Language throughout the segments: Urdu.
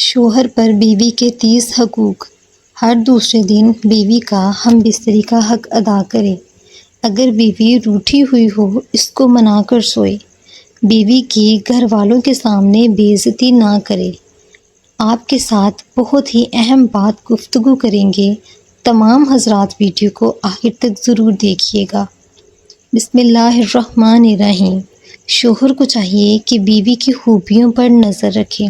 شوہر پر بیوی کے 30 حقوق۔ ہر دوسرے دن بیوی کا ہم بستری کا حق ادا کرے۔ اگر بیوی روٹھی ہوئی ہو اس کو منا کر سوئے۔ بیوی کی گھر والوں کے سامنے بے عزتی نہ کرے۔ آپ کے ساتھ بہت ہی اہم بات گفتگو کریں گے۔ تمام حضرات ویڈیو کو آخر تک ضرور دیکھیے گا۔ بسم اللہ الرحمن الرحیم۔ شوہر کو چاہیے کہ بیوی کی خوبیوں پر نظر رکھے۔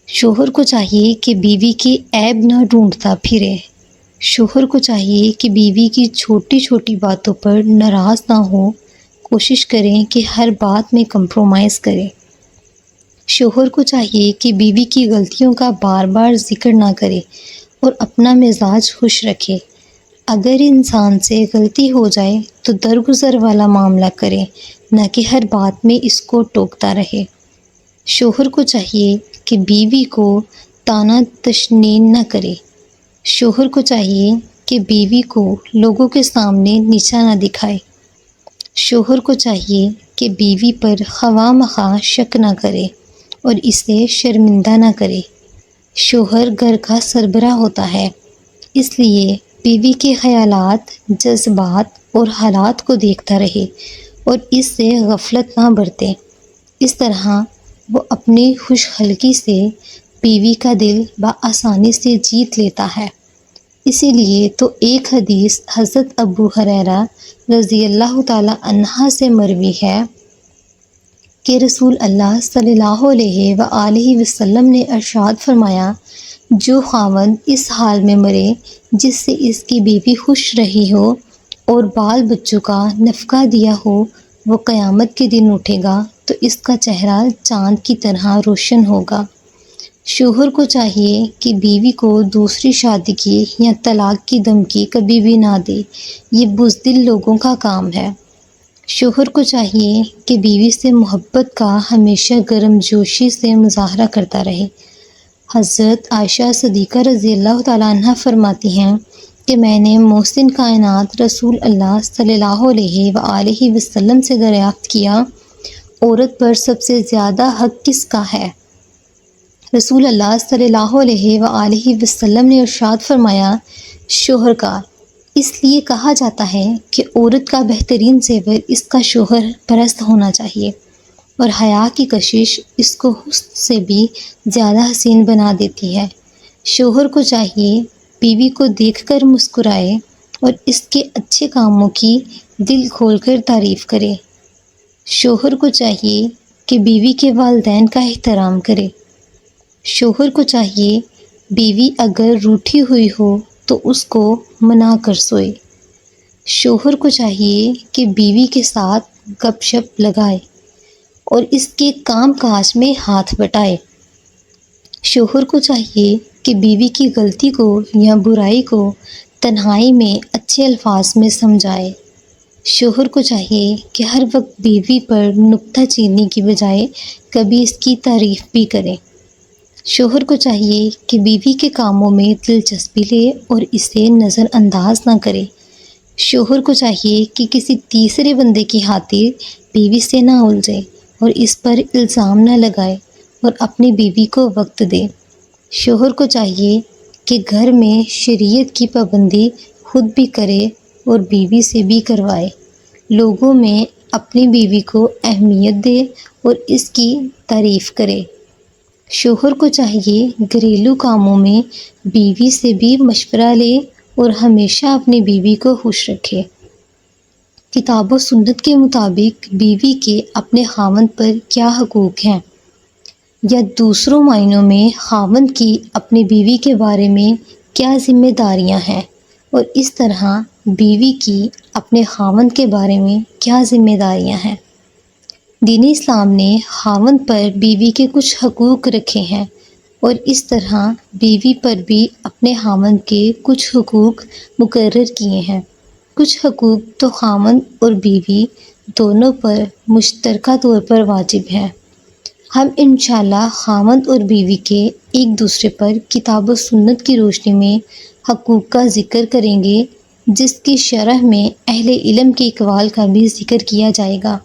شوہر کو چاہیے کہ بیوی کی عیب نہ ڈھونڈتا پھرے۔ شوہر کو چاہیے کہ بیوی کی چھوٹی چھوٹی باتوں پر ناراض نہ ہو، کوشش کریں کہ ہر بات میں کمپرومائز کرے۔ شوہر کو چاہیے کہ بیوی کی غلطیوں کا بار بار ذکر نہ کرے اور اپنا مزاج خوش رکھے۔ اگر انسان سے غلطی ہو جائے تو درگزر والا معاملہ کرے، نہ کہ ہر بات میں اس کو ٹوکتا رہے۔ شوہر کو چاہیے کہ بیوی کو طعنہ تشنیع نہ کرے۔ شوہر کو چاہیے کہ بیوی کو لوگوں کے سامنے نیچا نہ دکھائے۔ شوہر کو چاہیے کہ بیوی پر خواہ مخواہ شک نہ کرے اور اسے شرمندہ نہ کرے۔ شوہر گھر کا سربراہ ہوتا ہے، اس لیے بیوی کے خیالات، جذبات اور حالات کو دیکھتا رہے اور اس سے غفلت نہ برتے۔ اس طرح وہ اپنی خوش خلقی سے بیوی کا دل بآسانی سے جیت لیتا ہے۔ اسی لیے تو ایک حدیث حضرت ابو ہریرہ رضی اللہ تعالی عنہ سے مروی ہے کہ رسول اللہ صلی اللہ علیہ وآلہ وسلم نے ارشاد فرمایا، جو خاوند اس حال میں مرے جس سے اس کی بیوی خوش رہی ہو اور بال بچوں کا نفقہ دیا ہو، وہ قیامت کے دن اٹھے گا تو اس کا چہرہ چاند کی طرح روشن ہوگا۔ شوہر کو چاہیے کہ بیوی کو دوسری شادی کی یا طلاق کی دھمکی کبھی بھی نہ دے، یہ بزدل لوگوں کا کام ہے۔ شوہر کو چاہیے کہ بیوی سے محبت کا ہمیشہ گرم جوشی سے مظاہرہ کرتا رہے۔ حضرت عائشہ صدیقہ رضی اللہ تعالیٰ عنہ فرماتی ہیں کہ میں نے محسن کائنات رسول اللہ صلی اللہ علیہ وآلہ وسلم سے دریافت کیا، عورت پر سب سے زیادہ حق کس کا ہے؟ رسول اللہ صلی اللہ علیہ وآلہ وسلم نے ارشاد فرمایا، شوہر کا۔ اس لیے کہا جاتا ہے کہ عورت کا بہترین زیور اس کا شوہر پرست ہونا چاہیے، اور حیا کی کشش اس کو حسن سے بھی زیادہ حسین بنا دیتی ہے۔ شوہر کو چاہیے بیوی کو دیکھ کر مسکرائے اور اس کے اچھے کاموں کی دل کھول کر تعریف کرے۔ شوہر کو چاہیے کہ بیوی کے والدین کا احترام کرے۔ شوہر کو چاہیے بیوی اگر روٹھی ہوئی ہو تو اس کو منا کر سوئے۔ شوہر کو چاہیے کہ بیوی کے ساتھ گپ شپ لگائے اور اس کے کام کاج میں ہاتھ بٹائے۔ شوہر کو چاہیے کہ بیوی کی غلطی کو یا برائی کو تنہائی میں اچھے الفاظ میں سمجھائے۔ شوہر کو چاہیے کہ ہر وقت بیوی پر نکتہ چینی کی بجائے کبھی اس کی تعریف بھی کرے۔ شوہر کو چاہیے کہ بیوی کے کاموں میں دلچسپی لے اور اسے نظر انداز نہ کرے۔ شوہر کو چاہیے کہ کسی تیسرے بندے کی خاطر بیوی سے نہ الجھے اور اس پر الزام نہ لگائے اور اپنی بیوی کو وقت دے۔ شوہر کو چاہیے کہ گھر میں شریعت کی پابندی خود بھی کرے اور بیوی سے بھی کروائے۔ لوگوں میں اپنی بیوی کو اہمیت دے اور اس کی تعریف کرے۔ شوہر کو چاہیے گھریلو کاموں میں بیوی سے بھی مشورہ لے اور ہمیشہ اپنی بیوی کو خوش رکھے۔ کتاب و سنت کے مطابق بیوی کے اپنے خاوند پر کیا حقوق ہیں، یا دوسروں معنوں میں خاوند کی اپنی بیوی کے بارے میں کیا ذمہ داریاں ہیں، اور اس طرح بیوی کی اپنے خاوند کے بارے میں کیا ذمہ داریاں ہیں۔ دین اسلام نے خاوند پر بیوی کے کچھ حقوق رکھے ہیں اور اس طرح بیوی پر بھی اپنے خاوند کے کچھ حقوق مقرر کیے ہیں۔ کچھ حقوق تو خاوند اور بیوی دونوں پر مشترکہ طور پر واجب ہیں۔ ہم انشاءاللہ خاوند اور بیوی کے ایک دوسرے پر کتاب و سنت کی روشنی میں حقوق کا ذکر کریں گے، جس کی شرح میں اہل علم کے اقوال کا بھی ذکر کیا جائے گا۔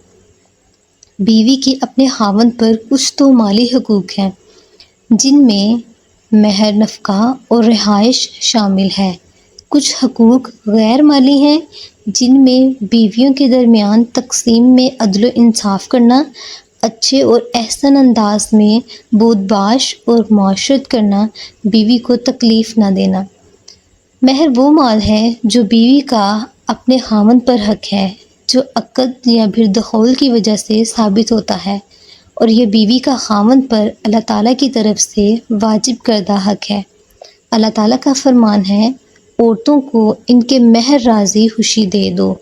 بیوی کے اپنے خاوند پر کچھ تو مالی حقوق ہیں۔ جن میں مہر، نفقہ اور رہائش شامل ہے۔ کچھ حقوق غیر مالی ہیں جن میں بیویوں کے درمیان تقسیم میں عدل و انصاف کرنا، اچھے اور احسن انداز میں بود باش اور معاشرت کرنا، بیوی کو تکلیف نہ دینا۔ مہر وہ مال ہے جو بیوی کا اپنے خاوند پر حق ہے، جو عقد یا پھر دخول کی وجہ سے ثابت ہوتا ہے، اور یہ بیوی کا خاوند پر اللہ تعالیٰ کی طرف سے واجب کردہ حق ہے۔ اللہ تعالیٰ کا فرمان ہے، عورتوں کو ان کے مہر راضی خوشی دے دو۔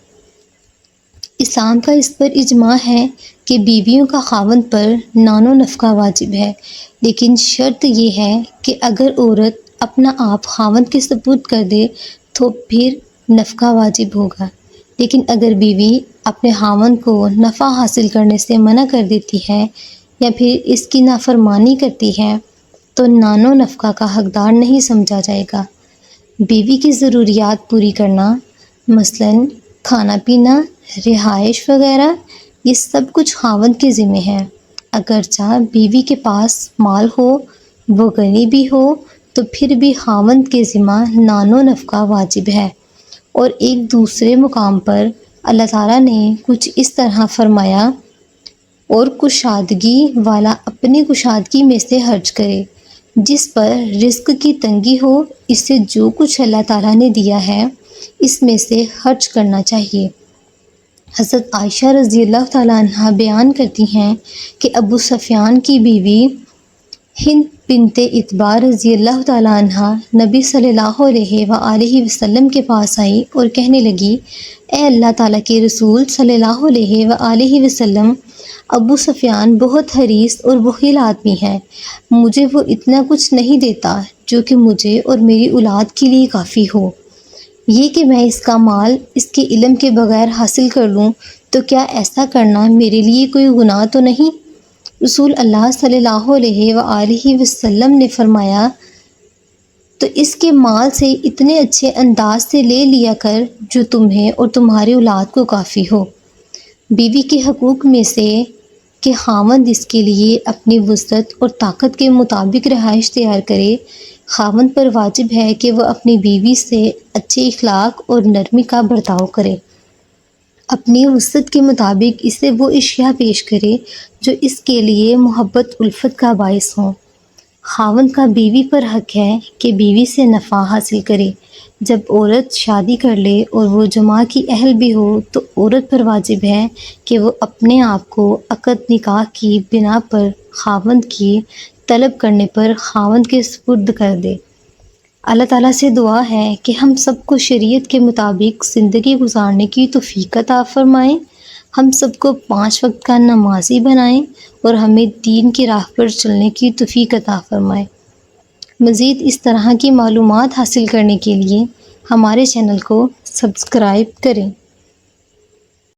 اسلام کا اس پر اجماع ہے کہ بیویوں کا خاوند پر نان و نفقہ واجب ہے، لیکن شرط یہ ہے کہ اگر عورت اپنا آپ خاوند کے سپرد کر دے تو پھر نفقہ واجب ہوگا، لیکن اگر بیوی اپنے خاوند کو نفع حاصل کرنے سے منع کر دیتی ہے یا پھر اس کی نافرمانی کرتی ہے تو نان و نفقہ کا حقدار نہیں سمجھا جائے گا۔ بیوی کی ضروریات پوری کرنا، مثلاً کھانا پینا، رہائش وغیرہ، یہ سب کچھ خاوند کے ذمہ ہے۔ اگرچہ بیوی کے پاس مال ہو، وہ غنی بھی ہو، تو پھر بھی خاوند کے ذمہ نان و نفقہ واجب ہے۔ اور ایک دوسرے مقام پر اللہ تعالیٰ نے کچھ اس طرح فرمایا، اور کشادگی والا اپنی کشادگی میں سے خرچ کرے۔ جس پر رزق کی تنگی ہو، اس سے جو کچھ اللہ تعالیٰ نے دیا ہے اس میں سے خرچ کرنا چاہیے۔ حضرت عائشہ رضی اللہ تعالیٰ عنہ بیان کرتی ہیں کہ ابو سفیان کی بیوی ہند بنت عتبہ رضی اللہ تعالیٰ عنہ نبی صلی اللہ علیہ وآلہ وسلم کے پاس آئی اور کہنے لگی، اے اللہ تعالیٰ کے رسول صلی اللہ علیہ وآلہ وسلم، ابو سفیان بہت حریص اور بخیل آدمی ہے، مجھے وہ اتنا کچھ نہیں دیتا جو کہ مجھے اور میری اولاد کے لیے کافی ہو۔ یہ کہ میں اس کا مال اس کے علم کے بغیر حاصل کر لوں تو کیا ایسا کرنا میرے لیے کوئی گناہ تو نہیں؟ رسول اللہ صلی اللہ علیہ وآلہ وسلم نے فرمایا، تو اس کے مال سے اتنے اچھے انداز سے لے لیا کر جو تمہیں اور تمہاری اولاد کو کافی ہو۔ بیوی کے حقوق میں سے کہ خاوند اس کے لیے اپنی وسعت اور طاقت کے مطابق رہائش تیار کرے۔ خاوند پر واجب ہے کہ وہ اپنی بیوی سے اچھے اخلاق اور نرمی کا برتاؤ کرے، اپنی وسعت کے مطابق اسے وہ اشیاء پیش کرے جو اس کے لیے محبت الفت کا باعث ہوں۔ خاوند کا بیوی پر حق ہے کہ بیوی سے نفع حاصل کرے۔ جب عورت شادی کر لے اور وہ جماع کی اہل بھی ہو تو عورت پر واجب ہے کہ وہ اپنے آپ کو عقد نکاح کی بنا پر خاوند کی طلب کرنے پر خاوند کے سپرد کر دے۔ اللہ تعالیٰ سے دعا ہے کہ ہم سب کو شریعت کے مطابق زندگی گزارنے کی توفیق عطا فرمائیں، ہم سب کو 5 وقت کا نمازی بنائیں اور ہمیں دین کی راہ پر چلنے کی توفیق عطا فرمائیں۔ مزید اس طرح کی معلومات حاصل کرنے کے لیے ہمارے چینل کو سبسکرائب کریں۔